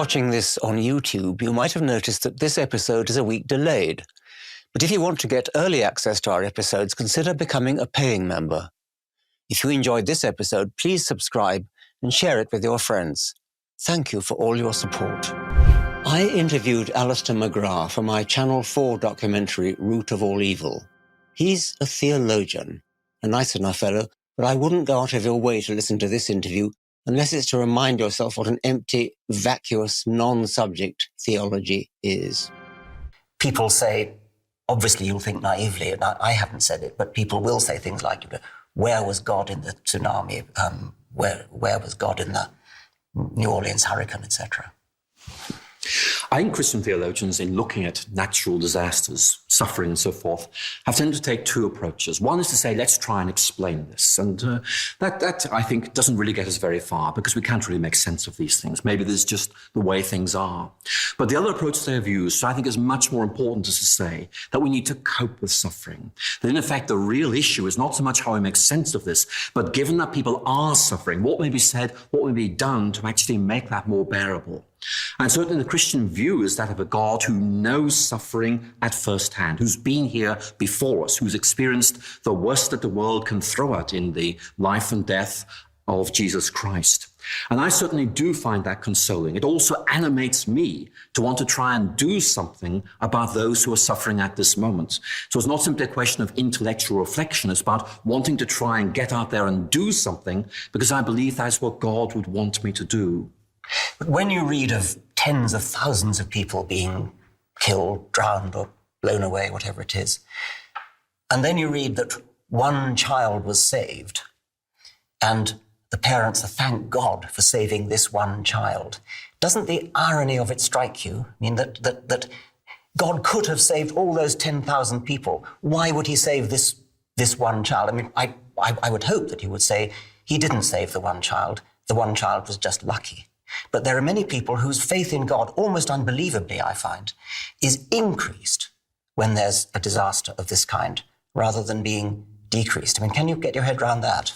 watching this on YouTube, you might have noticed that this episode is a week delayed. But if you want to get early access to our episodes, consider becoming a paying member. If you enjoyed this episode, please subscribe and share it with your friends. Thank you for all your support. I interviewed Alister McGrath for my Channel 4 documentary, Root of All Evil. He's a theologian, a nice enough fellow, but I wouldn't go out of your way to listen to this interview unless it's to remind yourself what an empty, vacuous, non-subject theology is. People say, obviously you'll think naively, and I haven't said it, but people will say things like, where was God in the tsunami? Where was God in the New Orleans hurricane, etc.? I think Christian theologians, in looking at natural disasters, suffering and so forth, have tended to take two approaches. One is to say, let's try and explain this. And that, I think, doesn't really get us very far because we can't really make sense of these things. Maybe this is just the way things are. But the other approach they have used, I think, is much more important, is to say that we need to cope with suffering. That, in effect, the real issue is not so much how we make sense of this, but given that people are suffering, what may be said, what may be done to actually make that more bearable. And certainly the Christian view is that of a God who knows suffering at first hand, who's been here before us, who's experienced the worst that the world can throw at in the life and death of Jesus Christ. And I certainly do find that consoling. It also animates me to want to try and do something about those who are suffering at this moment. So it's not simply a question of intellectual reflection. It's about wanting to try and get out there and do something because I believe that's what God would want me to do. But when you read of tens of thousands of people being killed, drowned, or blown away, whatever it is, and then you read that one child was saved, and the parents are, thank God for saving this one child, doesn't the irony of it strike you? I mean, that God could have saved all those 10,000 people. Why would he save this one child? I mean, I would hope that he would say he didn't save the one child was just lucky. But there are many people whose faith in God, almost unbelievably, I find, is increased when there's a disaster of this kind, rather than being decreased. I mean, can you get your head around that?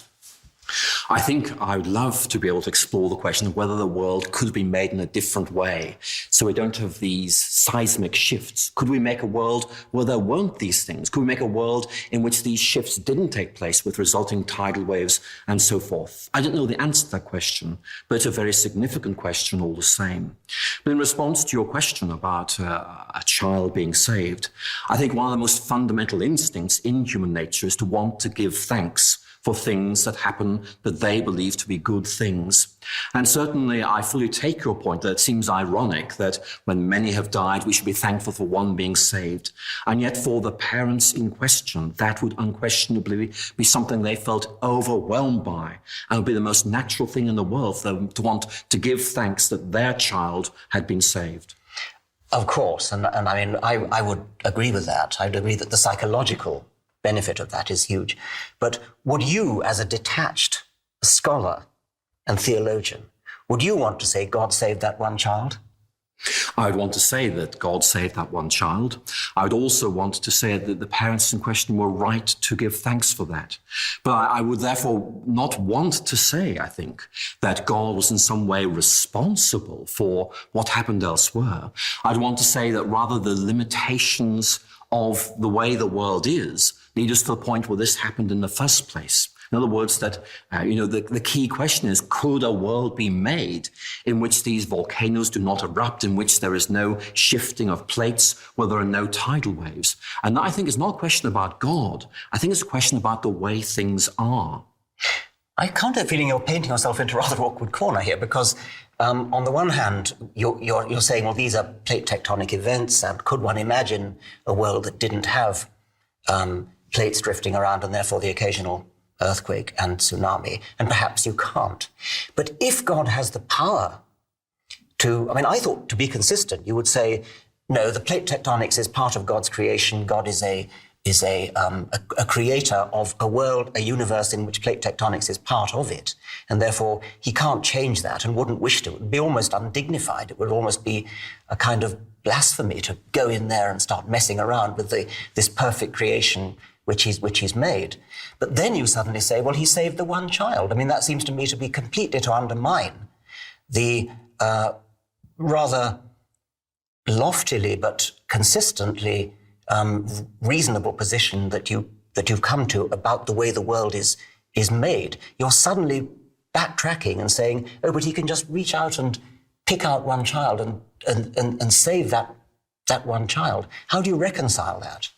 I think I would love to be able to explore the question of whether the world could be made in a different way so we don't have these seismic shifts. Could we make a world where there weren't these things? Could we make a world in which these shifts didn't take place with resulting tidal waves and so forth? I don't know the answer to that question, but it's a very significant question all the same. But in response to your question about a child being saved, I think one of the most fundamental instincts in human nature is to want to give thanks for things that happen that they believe to be good things. And certainly I fully take your point that it seems ironic that when many have died, we should be thankful for one being saved. And yet for the parents in question, that would unquestionably be something they felt overwhelmed by, and would be the most natural thing in the world for them to want to give thanks that their child had been saved. Of course, and I mean, I would agree with that. I'd agree that the psychological benefit of that is huge. But would you, as a detached scholar and theologian, would you want to say God saved that one child? I would want to say that God saved that one child. I would also want to say that the parents in question were right to give thanks for that. But I would therefore not want to say, I think, that God was in some way responsible for what happened elsewhere. I'd want to say that rather the limitations of the way the world is lead us to the point where this happened in the first place. In other words, that, the key question is, could a world be made in which these volcanoes do not erupt, in which there is no shifting of plates, where there are no tidal waves? And that, I think, is not a question about God. I think it's a question about the way things are. I can't help feeling you're painting yourself into a rather awkward corner here, because on the one hand, you're saying, well, these are plate tectonic events, and could one imagine a world that didn't have plates drifting around and therefore the occasional earthquake and tsunami? And perhaps you can't. But if God has the power to, I thought, to be consistent, you would say, no, the plate tectonics is part of God's creation. God is a creator of a world, a universe in which plate tectonics is part of it. And therefore, he can't change that and wouldn't wish to. It would be almost undignified. It would almost be a kind of blasphemy to go in there and start messing around with this perfect creation which he's made. But then you suddenly say, well, he saved the one child. That seems to me to be completely to undermine the rather loftily but consistently reasonable position that you've come to about the way the world is made, you're suddenly backtracking and saying, oh, but he can just reach out and pick out one child and save that one child. How do you reconcile that?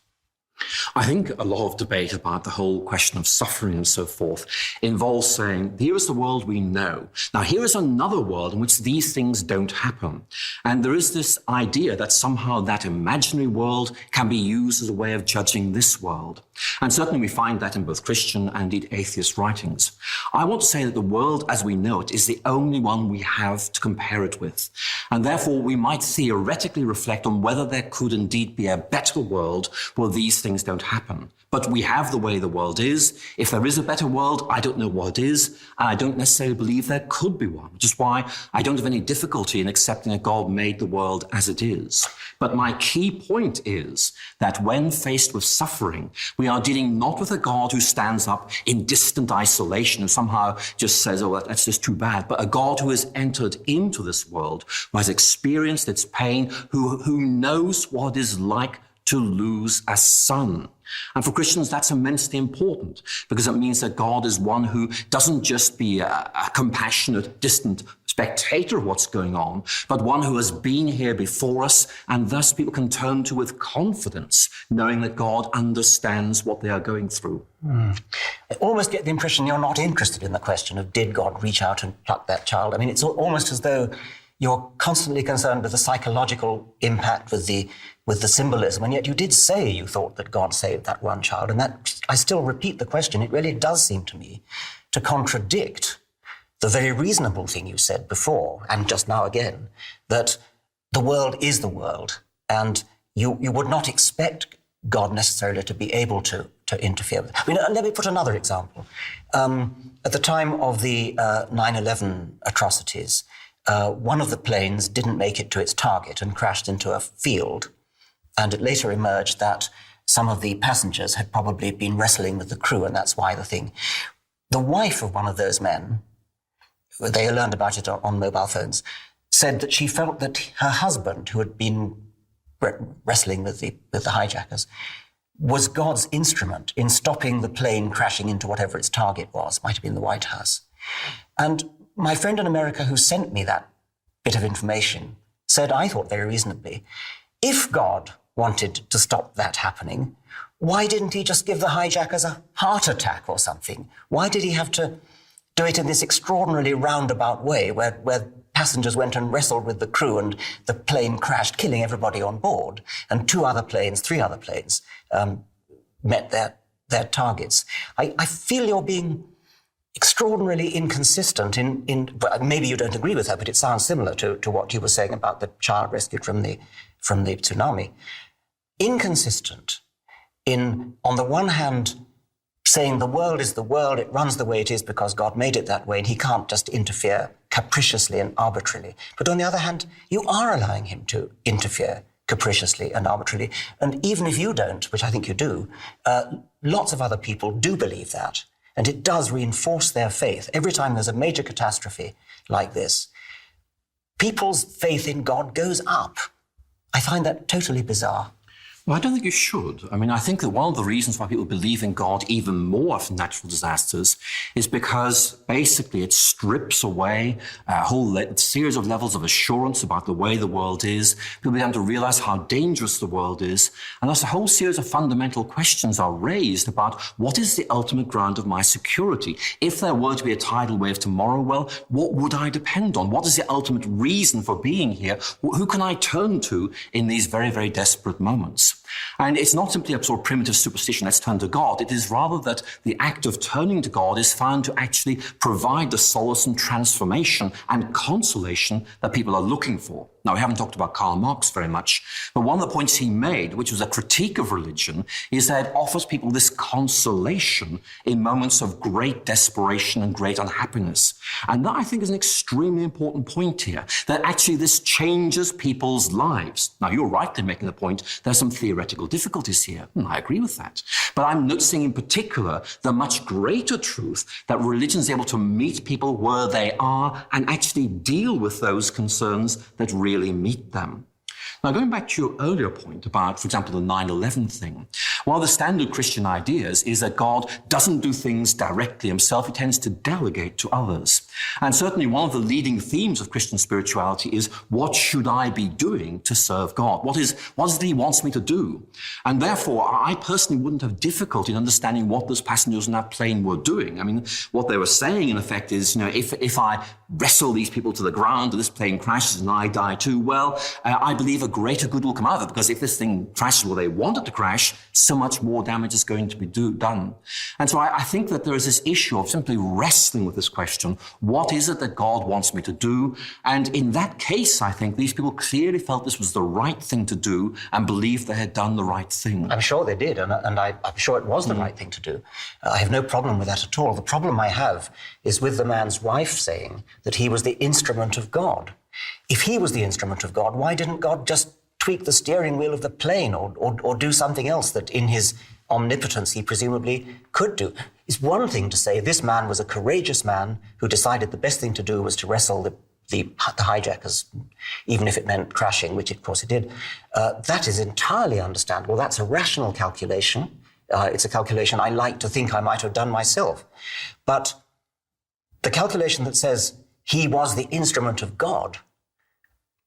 I think a lot of debate about the whole question of suffering and so forth involves saying, here is the world we know. Now, here is another world in which these things don't happen. And there is this idea that somehow that imaginary world can be used as a way of judging this world. And certainly we find that in both Christian and indeed atheist writings. I want to say that the world as we know it is the only one we have to compare it with. And therefore we might theoretically reflect on whether there could indeed be a better world where these things don't happen. But we have the way the world is. If there is a better world, I don't know what it is, and I don't necessarily believe there could be one, which is why I don't have any difficulty in accepting that God made the world as it is. But my key point is that when faced with suffering, we are dealing not with a God who stands up in distant isolation and somehow just says, oh, that's just too bad, but a God who has entered into this world, who has experienced its pain, who knows what it is like to lose a son. And for Christians, that's immensely important because it means that God is one who doesn't just be a compassionate, distant spectator of what's going on, but one who has been here before us, and thus people can turn to with confidence, knowing that God understands what they are going through. I almost get the impression you're not interested in the question of did God reach out and pluck that child? I mean, it's almost as though you're constantly concerned with the psychological impact, with the symbolism, and yet you did say you thought that God saved that one child, and that, I still repeat the question, it really does seem to me to contradict the very reasonable thing you said before, and just now again, that the world is the world, and you would not expect God necessarily to be able to interfere with it. I mean, let me put another example. At the time of the 9/11 atrocities, one of the planes didn't make it to its target and crashed into a field. And it later emerged that some of the passengers had probably been wrestling with the crew, and that's why the wife of one of those men, they learned about it on mobile phones, said that she felt that her husband, who had been wrestling with the hijackers, was God's instrument in stopping the plane crashing into whatever its target was, might have been the White House. And my friend in America who sent me that bit of information said, I thought very reasonably, if God wanted to stop that happening, why didn't he just give the hijackers a heart attack or something? Why did he have to do it in this extraordinarily roundabout way where passengers went and wrestled with the crew and the plane crashed, killing everybody on board, and three other planes met their targets? I feel you're being extraordinarily inconsistent in maybe you don't agree with her, but it sounds similar to what you were saying about the child rescued from the tsunami. Inconsistent in, on the one hand, saying the world is the world, it runs the way it is because God made it that way, and he can't just interfere capriciously and arbitrarily. But on the other hand, you are allowing him to interfere capriciously and arbitrarily. And even if you don't, which I think you do, lots of other people do believe that. And it does reinforce their faith. Every time there's a major catastrophe like this, people's faith in God goes up. I find that totally bizarre. Well, I don't think you should. I mean, I think that one of the reasons why people believe in God even more after natural disasters is because basically it strips away a whole series of levels of assurance about the way the world is. People begin to realize how dangerous the world is. And thus a whole series of fundamental questions are raised about what is the ultimate ground of my security? If there were to be a tidal wave tomorrow, well, what would I depend on? What is the ultimate reason for being here? Who can I turn to in these very, very desperate moments? And it's not simply a sort of primitive superstition, let's turn to God. It is rather that the act of turning to God is found to actually provide the solace and transformation and consolation that people are looking for. Now, we haven't talked about Karl Marx very much, but one of the points he made, which was a critique of religion, is that it offers people this consolation in moments of great desperation and great unhappiness. And that, I think, is an extremely important point here, that actually this changes people's lives. Now, you're right in making the point there's some theoretical theoretical difficulties here. I agree with that. But I'm noticing in particular the much greater truth that religion is able to meet people where they are and actually deal with those concerns that really meet them. Now, going back to your earlier point about, for example, the 9/11 thing, one of the standard Christian ideas is that God doesn't do things directly himself. He tends to delegate to others. And certainly one of the leading themes of Christian spirituality is, what should I be doing to serve God? What is it he wants me to do? And therefore, I personally wouldn't have difficulty in understanding what those passengers on that plane were doing. I mean, what they were saying, in effect, is, if I wrestle these people to the ground and this plane crashes and I die too, well, I believe a greater good will come out of it, because if this thing crashes where they want it to crash, so much more damage is going to be done. And so I think that there is this issue of simply wrestling with this question, what is it that God wants me to do? And in that case, I think these people clearly felt this was the right thing to do and believed they had done the right thing. I'm sure they did, and I'm sure it was the right thing to do. I have no problem with that at all. The problem I have is with the man's wife saying that he was the instrument of God. If he was the instrument of God, why didn't God just tweak the steering wheel of the plane or do something else that in his omnipotence he presumably could do? It's one thing to say this man was a courageous man who decided the best thing to do was to wrestle the hijackers, even if it meant crashing, which of course it did. That is entirely understandable. That's a rational calculation. It's a calculation I like to think I might have done myself. But the calculation that says he was the instrument of God,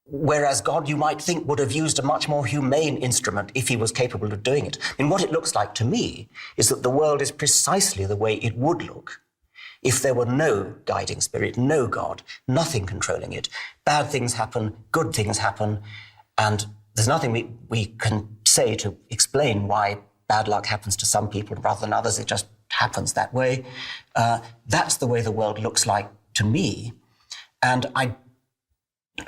whereas God, you might think, would have used a much more humane instrument if he was capable of doing it. I mean, what it looks like to me is that the world is precisely the way it would look if there were no guiding spirit, no God, nothing controlling it. Bad things happen, good things happen, and there's nothing we can say to explain why bad luck happens to some people rather than others. It just happens that way. That's the way the world looks like to me. And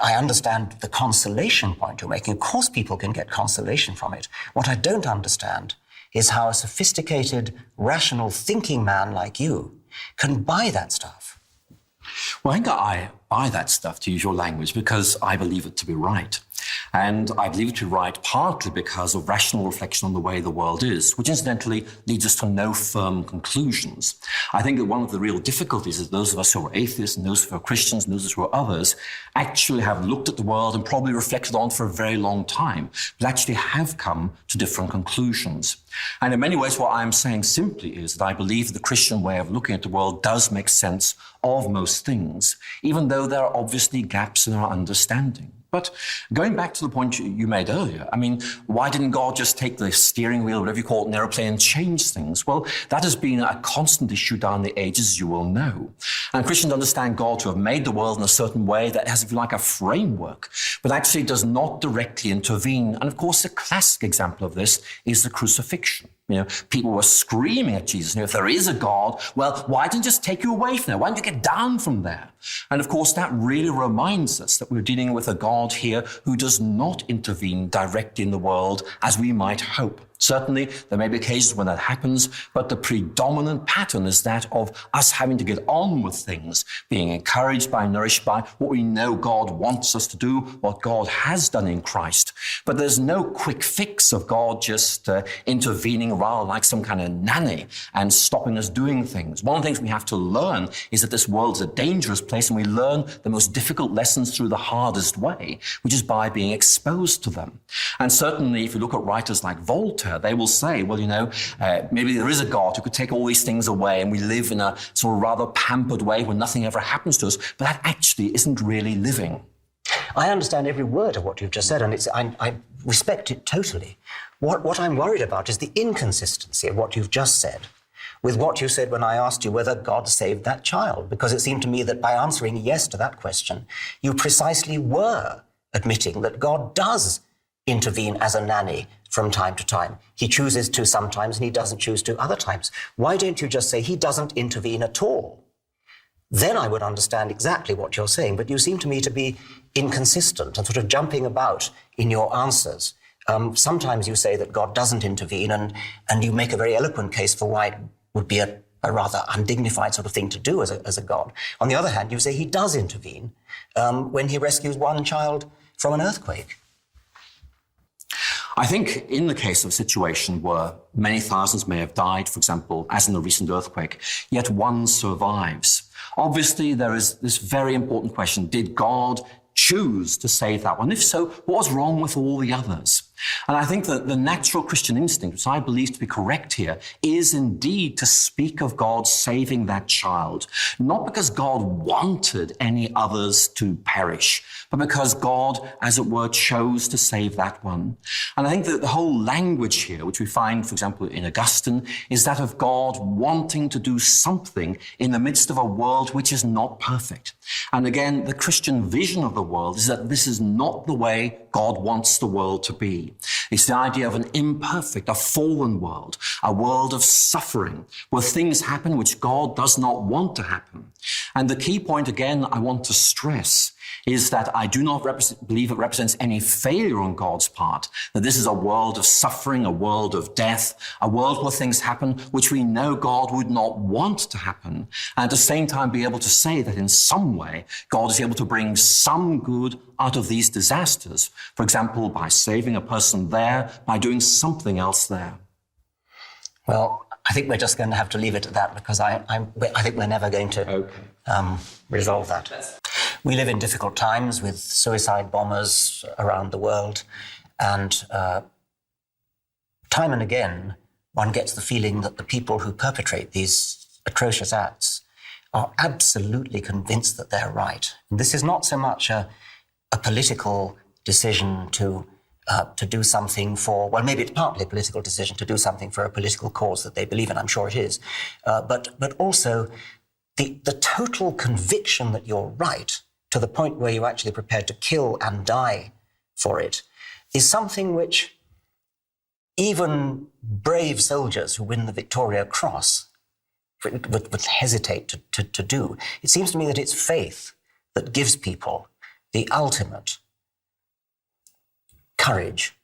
I understand the consolation point you're making. Of course people can get consolation from it. What I don't understand is how a sophisticated, rational, thinking man like you can buy that stuff. Well, I think I buy that stuff, to use your language, because I believe it to be right. And I believe it to be right partly because of rational reflection on the way the world is, which incidentally leads us to no firm conclusions. I think that one of the real difficulties is those of us who are atheists and those who are Christians and those who are others actually have looked at the world and probably reflected on for a very long time, but actually have come to different conclusions. And in many ways, what I'm saying simply is that I believe the Christian way of looking at the world does make sense of most things, even though there are obviously gaps in our understanding. But going back to the point you made earlier, I mean, why didn't God just take the steering wheel, whatever you call it, in an aeroplane and change things? Well, that has been a constant issue down the ages, as you will know. And Christians understand God to have made the world in a certain way that has, if you like, a framework, but actually does not directly intervene. And of course, the classic example of this is the crucifixion. People were screaming at Jesus, if there is a God, well, why didn't he just take you away from there? Why didn't you get down from there? And of course, that really reminds us that we're dealing with a God here who does not intervene directly in the world as we might hope. Certainly, there may be occasions when that happens, but the predominant pattern is that of us having to get on with things, being encouraged by, nourished by what we know God wants us to do, what God has done in Christ. But there's no quick fix of God just intervening rather like some kind of nanny and stopping us doing things. One of the things we have to learn is that this world is a dangerous place, and we learn the most difficult lessons through the hardest way, which is by being exposed to them. And certainly, if you look at writers like Voltaire, they will say, well, maybe there is a God who could take all these things away and we live in a sort of rather pampered way where nothing ever happens to us, but that actually isn't really living. I understand every word of what you've just said, and I respect it totally. What I'm worried about is the inconsistency of what you've just said with what you said when I asked you whether God saved that child, because it seemed to me that by answering yes to that question, you precisely were admitting that God does intervene as a nanny from time to time. He chooses to sometimes and he doesn't choose to other times. Why don't you just say he doesn't intervene at all? Then I would understand exactly what you're saying, but you seem to me to be inconsistent and sort of jumping about in your answers. Sometimes you say that God doesn't intervene and you make a very eloquent case for why it would be a rather undignified sort of thing to do as a God. On the other hand, you say he does intervene when he rescues one child from an earthquake. I think in the case of a situation where many thousands may have died, for example, as in the recent earthquake, yet one survives, obviously there is this very important question: did God choose to save that one? If so, what was wrong with all the others? And I think that the natural Christian instinct, which I believe to be correct here, is indeed to speak of God saving that child, not because God wanted any others to perish, but because God, as it were, chose to save that one. And I think that the whole language here, which we find, for example, in Augustine, is that of God wanting to do something in the midst of a world which is not perfect. And again, the Christian vision of the world is that this is not the way God wants the world to be. It's the idea of an imperfect, a fallen world, a world of suffering, where things happen which God does not want to happen. And the key point, again, I want to stress is that I do not believe it represents any failure on God's part, that this is a world of suffering, a world of death, a world where things happen which we know God would not want to happen, and at the same time be able to say that in some way God is able to bring some good out of these disasters, for example, by saving a person there, by doing something else there. Well, I think we're just going to have to leave it at that, because I think we're never going to resolve that. We live in difficult times with suicide bombers around the world, and time and again one gets the feeling that the people who perpetrate these atrocious acts are absolutely convinced that they're right. And this is not so much a political decision to do something for, well, maybe it's partly a political decision to do something for a political cause that they believe in, I'm sure it is, but also the total conviction that you're right, to the point where you're actually prepared to kill and die for it, is something which even brave soldiers who win the Victoria Cross would hesitate to do. It seems to me that it's faith that gives people the ultimate courage.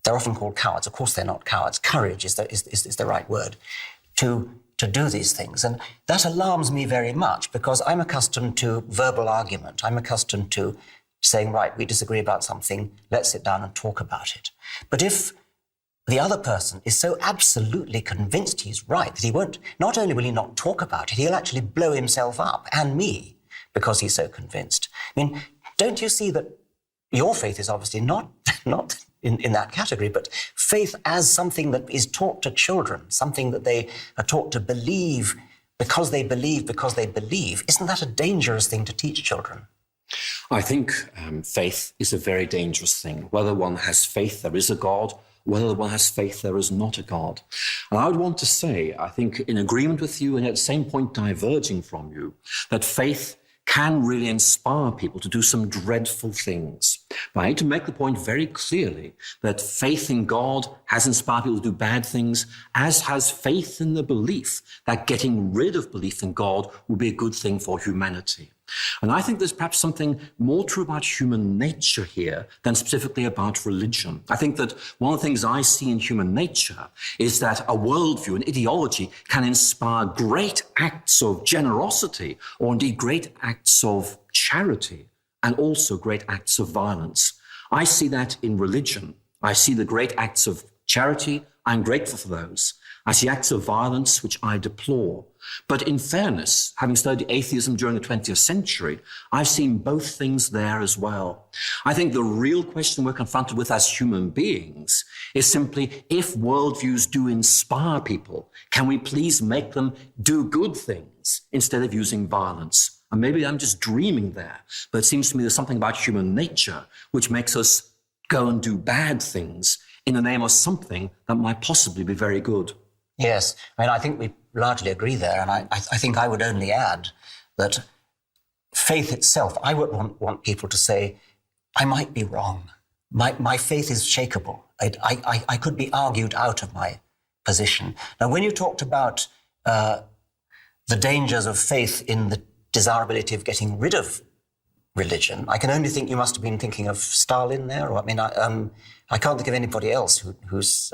They're often called cowards. Of course they're not cowards. Courage is the right word to do these things. And that alarms me very much, because I'm accustomed to verbal argument. I'm accustomed to saying, right, we disagree about something, let's sit down and talk about it. But if the other person is so absolutely convinced he's right that he won't, not only will he not talk about it, he'll actually blow himself up, and me, because he's so convinced. I mean, don't you see that your faith is obviously not in that category, but faith as something that is taught to children, something that they are taught to believe because they believe. Isn't that a dangerous thing to teach children? I think faith is a very dangerous thing. Whether one has faith there is a God, whether one has faith there is not a God. And I would want to say, I think in agreement with you and at the same point diverging from you, that faith can really inspire people to do some dreadful things. But I need to make the point very clearly that faith in God has inspired people to do bad things, as has faith in the belief that getting rid of belief in God will be a good thing for humanity. And I think there's perhaps something more true about human nature here than specifically about religion. I think that one of the things I see in human nature is that a worldview, an ideology, can inspire great acts of generosity, or indeed great acts of charity, and also great acts of violence. I see that in religion. I see the great acts of charity. I'm grateful for those. I see acts of violence which I deplore. But in fairness, having studied atheism during the 20th century, I've seen both things there as well. I think the real question we're confronted with as human beings is simply, if worldviews do inspire people, can we please make them do good things instead of using violence? And maybe I'm just dreaming there, but it seems to me there's something about human nature which makes us go and do bad things in the name of something that might possibly be very good. Yes, I mean, I think we largely agree there, and I think I would only add that faith itself, I would want people to say, I might be wrong. My faith is shakeable. I could be argued out of my position. Now, when you talked about the dangers of faith in the desirability of getting rid of religion, I can only think you must have been thinking of Stalin there. Or, I mean, I can't think of anybody else who's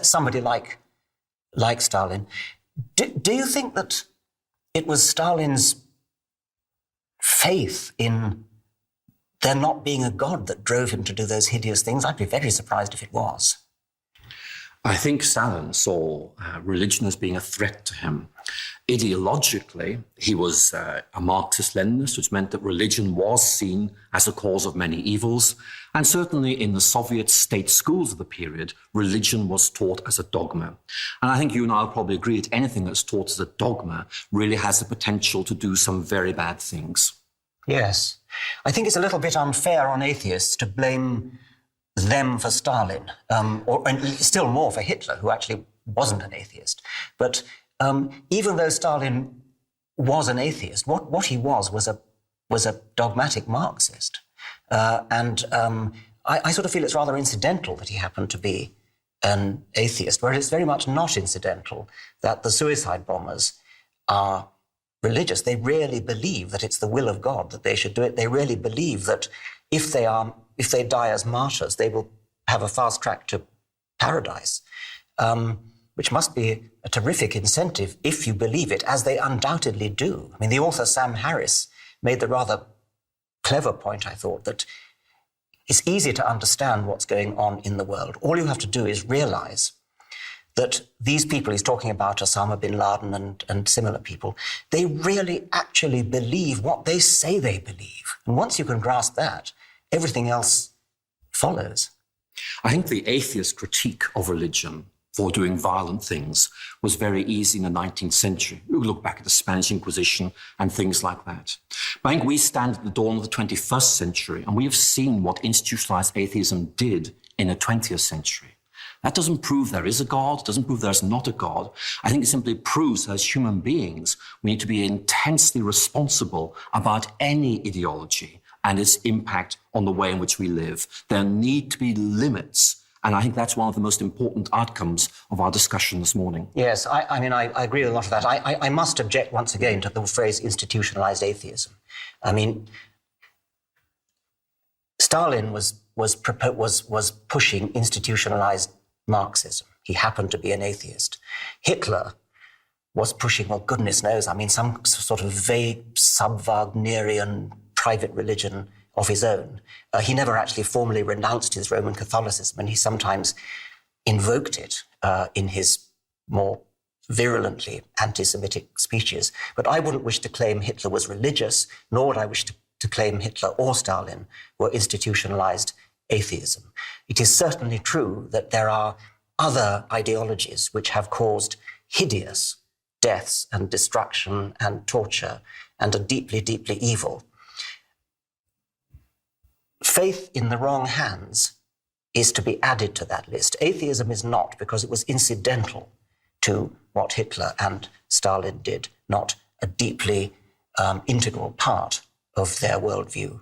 somebody like Stalin. Do you think that it was Stalin's faith in there not being a God that drove him to do those hideous things? I'd be very surprised if it was. I think Stalin saw religion as being a threat to him. Ideologically, he was a Marxist-Leninist, which meant that religion was seen as a cause of many evils. And certainly in the Soviet state schools of the period, religion was taught as a dogma. And I think you and I will probably agree that anything that's taught as a dogma really has the potential to do some very bad things. Yes. I think it's a little bit unfair on atheists to blame them for Stalin, and still more for Hitler, who actually wasn't an atheist. But even though Stalin was an atheist, what he was a dogmatic Marxist. I sort of feel it's rather incidental that he happened to be an atheist, whereas it's very much not incidental that the suicide bombers are religious. They really believe that it's the will of God that they should do it. They really believe that if they die as martyrs, they will have a fast track to paradise, which must be a terrific incentive if you believe it, as they undoubtedly do. I mean, the author Sam Harris made the rather clever point, I thought, that it's easy to understand what's going on in the world. All you have to do is realize that these people he's talking about, Osama bin Laden and similar people, they really actually believe what they say they believe. And once you can grasp that, everything else follows. I think the atheist critique of religion for doing violent things was very easy in the 19th century. We look back at the Spanish Inquisition and things like that. But I think we stand at the dawn of the 21st century, and we have seen what institutionalized atheism did in the 20th century. That doesn't prove there is a God, doesn't prove there's not a God. I think it simply proves that as human beings, we need to be intensely responsible about any ideology and its impact on the way in which we live. There need to be limits. And I think that's one of the most important outcomes of our discussion this morning. Yes, I agree with a lot of that. I must object once again to the phrase institutionalized atheism. I mean, Stalin was pushing institutionalized Marxism. He happened to be an atheist. Hitler was pushing, well, goodness knows, some sort of vague sub-Wagnerian private religion of his own. He never actually formally renounced his Roman Catholicism, and he sometimes invoked it in his more virulently anti-Semitic speeches. But I wouldn't wish to claim Hitler was religious, nor would I wish to claim Hitler or Stalin were institutionalized atheism. It is certainly true that there are other ideologies which have caused hideous deaths and destruction and torture and are deeply, deeply evil. Faith in the wrong hands is to be added to that list. Atheism is not, because it was incidental to what Hitler and Stalin did, not a deeply integral part of their worldview.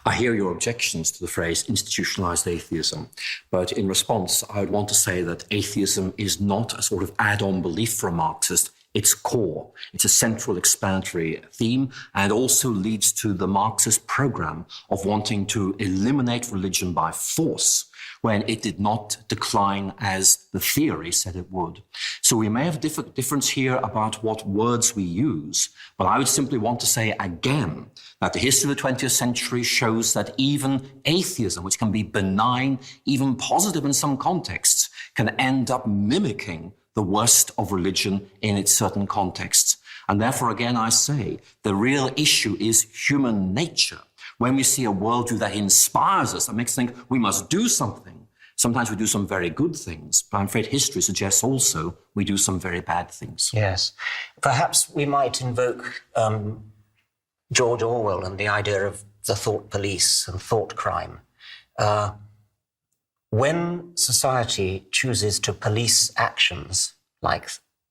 I hear your objections to the phrase institutionalized atheism, but in response, I would want to say that atheism is not a sort of add-on belief for a Marxist. It's core. It's a central explanatory theme, and also leads to the Marxist program of wanting to eliminate religion by force when it did not decline as the theory said it would. So we may have a difference here about what words we use, but I would simply want to say again that the history of the 20th century shows that even atheism, which can be benign, even positive in some contexts, can end up mimicking the worst of religion in its certain contexts. And therefore, again, I say, the real issue is human nature. When we see a worldview that inspires us, that makes us think we must do something, sometimes we do some very good things, but I'm afraid history suggests also we do some very bad things. Yes. Perhaps we might invoke George Orwell and the idea of the thought police and thought crime. When society chooses to police actions like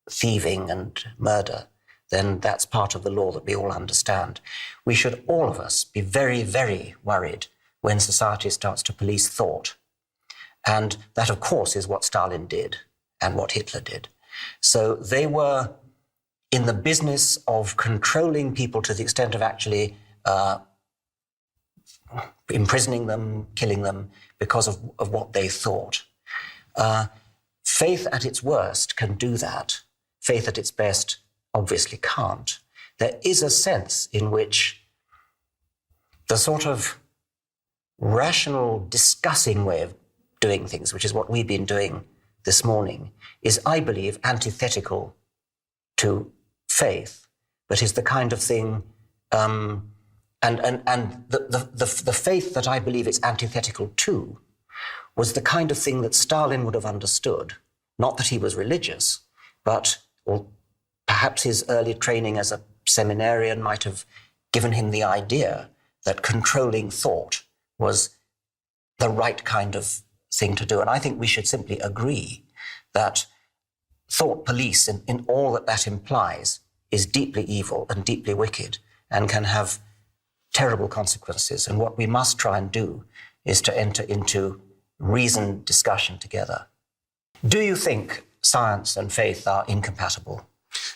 thieving and murder, then that's part of the law that we all understand. We should, all of us, be very, very worried when society starts to police thought. And that, of course, is what Stalin did and what Hitler did. So they were in the business of controlling people to the extent of actually imprisoning them, killing them, because of what they thought. Faith at its worst can do that. Faith at its best obviously can't. There is a sense in which the sort of rational discussing way of doing things, which is what we've been doing this morning, is, I believe, antithetical to faith, but is the kind of thing, and the faith that I believe it's antithetical to was the kind of thing that Stalin would have understood. Not that he was religious, but, or perhaps his early training as a seminarian might have given him the idea that controlling thought was the right kind of thing to do. And I think we should simply agree that thought police, in all that that implies, is deeply evil and deeply wicked and can have terrible consequences. And what we must try and do is to enter into reasoned discussion together. Do you think science and faith are incompatible?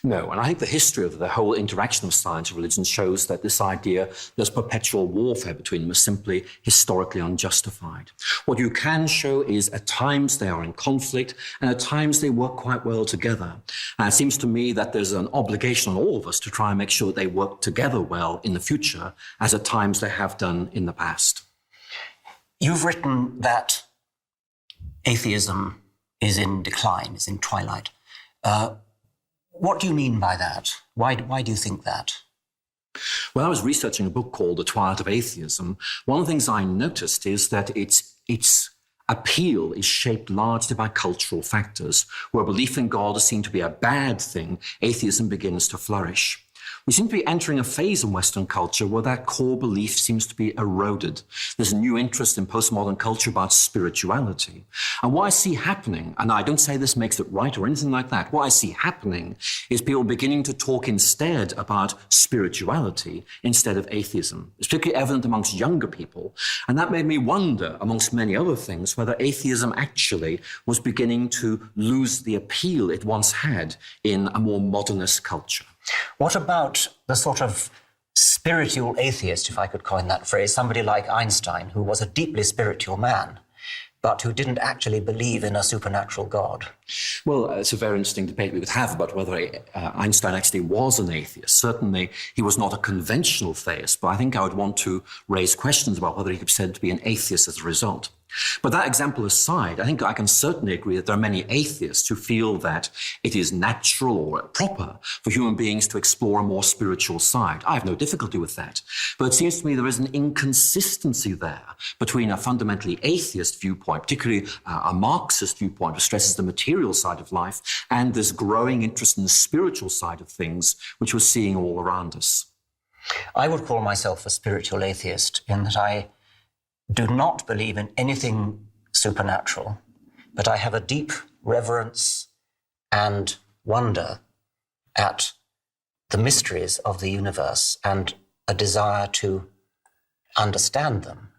No, and I think the history of the whole interaction of science and religion shows that this idea there's perpetual warfare between them is simply historically unjustified. What you can show is at times they are in conflict and at times they work quite well together. And it seems to me that there's an obligation on all of us to try and make sure they work together well in the future, as at times they have done in the past. You've written that atheism is in decline, is in twilight. What do you mean by that? Why do you think that? When I was researching a book called The Twilight of Atheism, one of the things I noticed is that its appeal is shaped largely by cultural factors. Where belief in God is seen to be a bad thing, atheism begins to flourish. We seem to be entering a phase in Western culture where that core belief seems to be eroded. There's a new interest in postmodern culture about spirituality. And what I see happening, and I don't say this makes it right or anything like that, what I see happening is people beginning to talk instead about spirituality instead of atheism. It's particularly evident amongst younger people. And that made me wonder, amongst many other things, whether atheism actually was beginning to lose the appeal it once had in a more modernist culture. What about the sort of spiritual atheist, if I could coin that phrase, somebody like Einstein, who was a deeply spiritual man, but who didn't actually believe in a supernatural God? Well, it's a very interesting debate we could have about whether Einstein actually was an atheist. Certainly, he was not a conventional theist, but I think I would want to raise questions about whether he could be said to be an atheist as a result. But that example aside, I think I can certainly agree that there are many atheists who feel that it is natural or proper for human beings to explore a more spiritual side. I have no difficulty with that. But it seems to me there is an inconsistency there between a fundamentally atheist viewpoint, particularly a Marxist viewpoint which stresses the material side of life, and this growing interest in the spiritual side of things, which we're seeing all around us. I would call myself a spiritual atheist in that I do not believe in anything supernatural, but I have a deep reverence and wonder at the mysteries of the universe and a desire to understand them,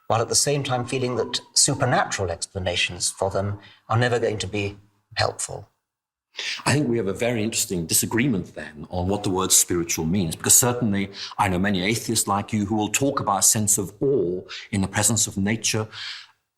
while at the same time feeling that supernatural explanations for them are never going to be helpful. I think we have a very interesting disagreement then on what the word spiritual means, because certainly I know many atheists like you who will talk about a sense of awe in the presence of nature.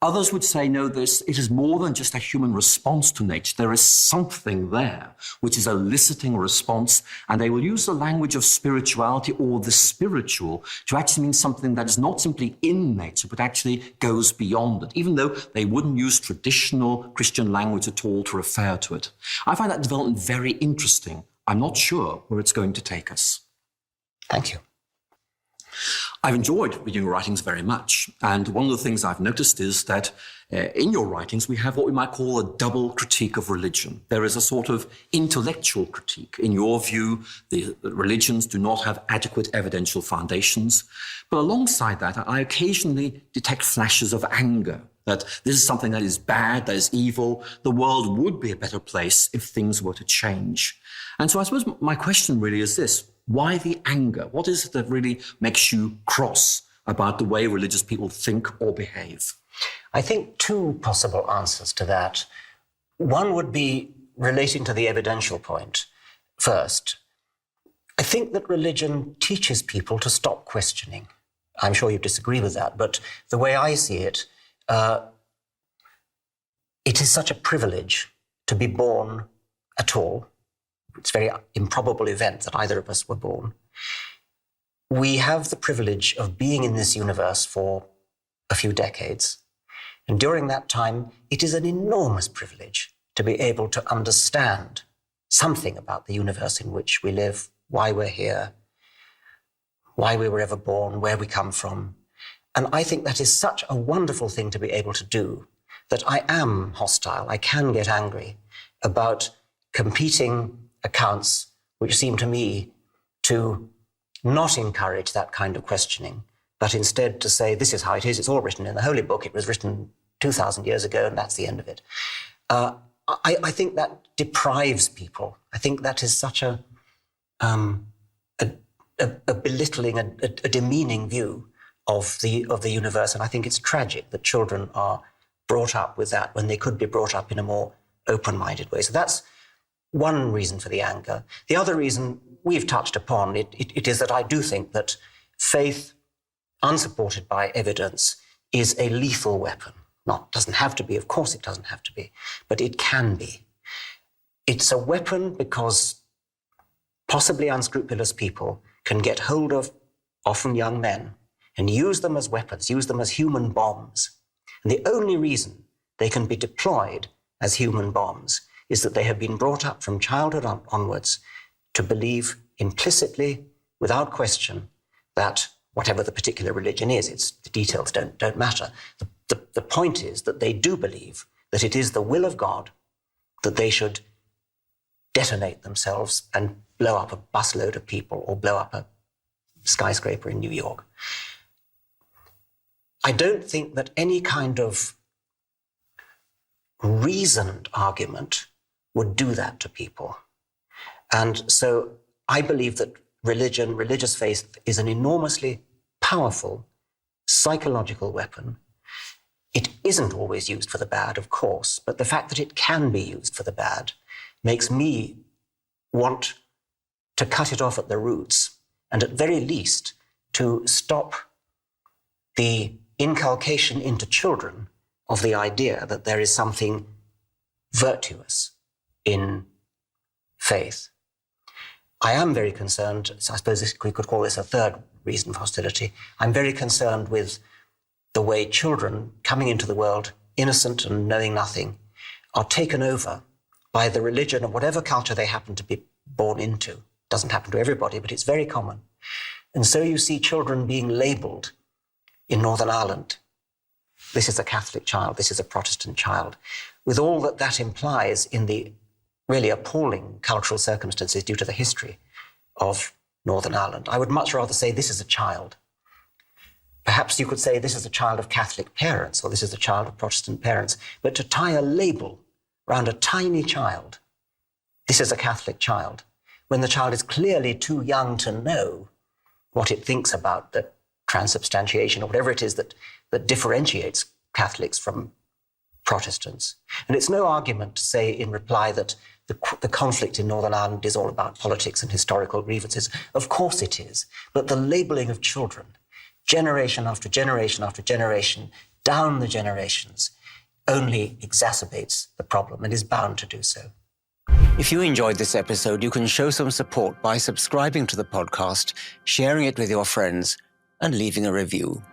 Others would say, no, it is more than just a human response to nature. There is something there which is eliciting a response, and they will use the language of spirituality or the spiritual to actually mean something that is not simply in nature, but actually goes beyond it, even though they wouldn't use traditional Christian language at all to refer to it. I find that development very interesting. I'm not sure where it's going to take us. Thank you. I've enjoyed reading your writings very much, and one of the things I've noticed is that in your writings we have what we might call a double critique of religion. There is a sort of intellectual critique. In your view, the religions do not have adequate evidential foundations, but alongside that I occasionally detect flashes of anger, that this is something that is bad, that is evil. The world would be a better place if things were to change. And so I suppose my question really is this: why the anger? What is it that really makes you cross about the way religious people think or behave? I think two possible answers to that. One would be relating to the evidential point. First, I think that religion teaches people to stop questioning. I'm sure you disagree with that, but the way I see it, it is such a privilege to be born at all. It's a very improbable event that either of us were born. we have the privilege of being in this universe for a few decades. And during that time, it is an enormous privilege to be able to understand something about the universe in which we live, why we're here, why we were ever born, where we come from. And I think that is such a wonderful thing to be able to do that I am hostile. I can get angry about competing accounts which seem to me to not encourage that kind of questioning, but instead to say, this is how it is. It's all written in the Holy Book. It was written 2,000 years ago, and that's the end of it. I think that deprives people. I think that is such a belittling, a demeaning view of the universe. And I think it's tragic that children are brought up with that when they could be brought up in a more open-minded way. So that's one reason for the anger. The other reason we've touched upon, it is that I do think that faith, unsupported by evidence, is a lethal weapon. Doesn't have to be, of course it doesn't have to be, but it can be. It's a weapon because possibly unscrupulous people can get hold of often young men and use them as weapons, use them as human bombs. And the only reason they can be deployed as human bombs is that they have been brought up from childhood onwards to believe implicitly, without question, that whatever the particular religion is, the details don't matter. The point is that they do believe that it is the will of God that they should detonate themselves and blow up a busload of people or blow up a skyscraper in New York. I don't think that any kind of reasoned argument would do that to people. And so I believe that religious faith, is an enormously powerful psychological weapon. It isn't always used for the bad, of course, but the fact that it can be used for the bad makes me want to cut it off at the roots, and at very least to stop the inculcation into children of the idea that there is something virtuous in faith. I am very concerned, so I suppose we could call this a third reason for hostility. I'm very concerned with the way children coming into the world, innocent and knowing nothing, are taken over by the religion of whatever culture they happen to be born into. Doesn't happen to everybody, but it's very common. And so you see children being labelled in Northern Ireland. This is a Catholic child, this is a Protestant child, with all that that implies in the really appalling cultural circumstances due to the history of Northern Ireland. I would much rather say this is a child. Perhaps you could say this is a child of Catholic parents, or this is a child of Protestant parents, but to tie a label around a tiny child, this is a Catholic child, when the child is clearly too young to know what it thinks about the transubstantiation or whatever it is that differentiates Catholics from Protestants. And it's no argument to say in reply that the conflict in Northern Ireland is all about politics and historical grievances. Of course it is. But the labelling of children, generation after generation after generation, down the generations, only exacerbates the problem and is bound to do so. If you enjoyed this episode, you can show some support by subscribing to the podcast, sharing it with your friends, and leaving a review.